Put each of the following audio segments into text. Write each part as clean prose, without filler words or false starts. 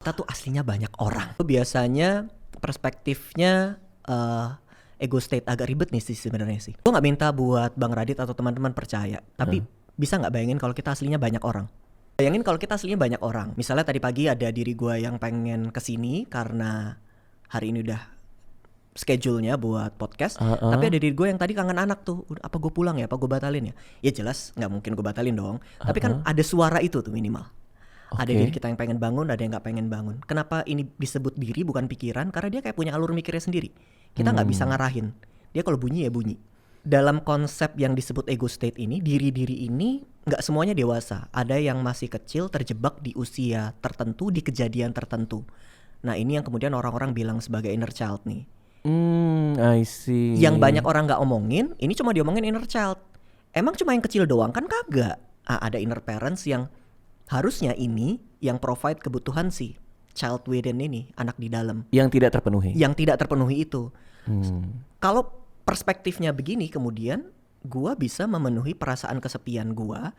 Kita tuh aslinya banyak orang. Biasanya perspektifnya ego state agak ribet nih sih sebenarnya sih. Gue nggak minta buat Bang Radit atau teman-teman percaya, tapi bisa nggak bayangin kalau kita aslinya banyak orang? Bayangin kalau kita aslinya banyak orang. Misalnya tadi pagi ada diri gue yang pengen kesini karena hari ini udah schedule-nya buat podcast. Tapi ada diri gue yang tadi kangen anak tuh. Apa gue pulang ya? Apa gue batalin ya? Ya jelas nggak mungkin gue batalin dong. Tapi kan ada suara itu tuh minimal. Ada diri kita yang pengen bangun, ada yang nggak pengen bangun. Kenapa ini disebut diri bukan pikiran? Karena dia kayak punya alur mikirnya sendiri. Kita nggak bisa ngarahin. Dia kalau bunyi ya bunyi. Dalam konsep yang disebut ego state ini, diri-diri ini nggak semuanya dewasa. Ada yang masih kecil, terjebak di usia tertentu, di kejadian tertentu. Nah ini yang kemudian orang-orang bilang sebagai inner child nih. I see. Yang banyak orang nggak omongin, ini cuma diomongin inner child. Emang cuma yang kecil doang kan kagak. Ada inner parents yang harusnya ini yang provide kebutuhan si child within ini, anak di dalam. Yang tidak terpenuhi. Yang tidak terpenuhi itu. Kalau perspektifnya begini, kemudian gua bisa memenuhi perasaan kesepian gua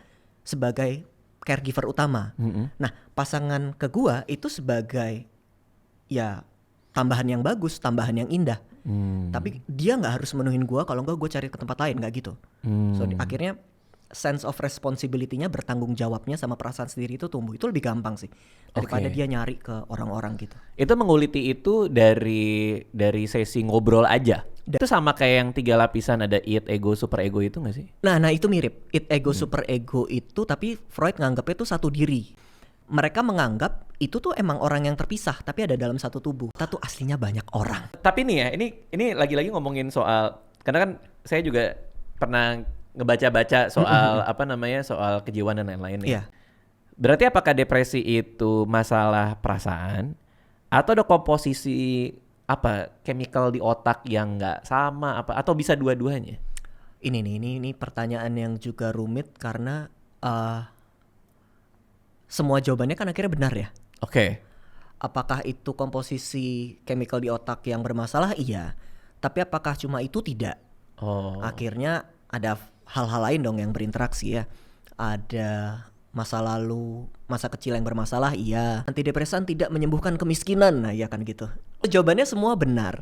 sebagai caregiver utama. Nah, pasangan ke gua itu sebagai ya tambahan yang bagus, tambahan yang indah. Tapi dia nggak harus menuhin gua, kalau enggak gua cari ke tempat lain, nggak gitu. So akhirnya sense of responsibility-nya, bertanggung jawabnya sama perasaan sendiri itu tumbuh. Itu lebih gampang sih daripada dia nyari ke orang-orang gitu. Itu menguliti itu dari sesi ngobrol aja. Itu sama kayak yang 3 lapisan, ada id, ego, super ego itu gak sih? Nah itu mirip. Id, ego, super ego itu, tapi Freud nganggapnya itu satu diri. Mereka menganggap itu tuh emang orang yang terpisah, tapi ada dalam satu tubuh. Kita tuh aslinya banyak orang. Tapi nih ya, ini lagi-lagi ngomongin soal, karena kan saya juga pernah ngebaca-baca soal soal kejiwaan dan lain-lain nih. Iya. Berarti apakah depresi itu masalah perasaan atau ada komposisi chemical di otak yang nggak sama atau bisa dua-duanya? Ini pertanyaan yang juga rumit karena semua jawabannya kan akhirnya benar ya. Oke. Apakah itu komposisi chemical di otak yang bermasalah? Iya. Tapi apakah cuma itu? Tidak. Akhirnya ada hal-hal lain dong yang berinteraksi ya. Ada masa lalu, masa kecil yang bermasalah, iya. Antidepresan tidak menyembuhkan kemiskinan, nah ya kan gitu. Jawabannya semua benar.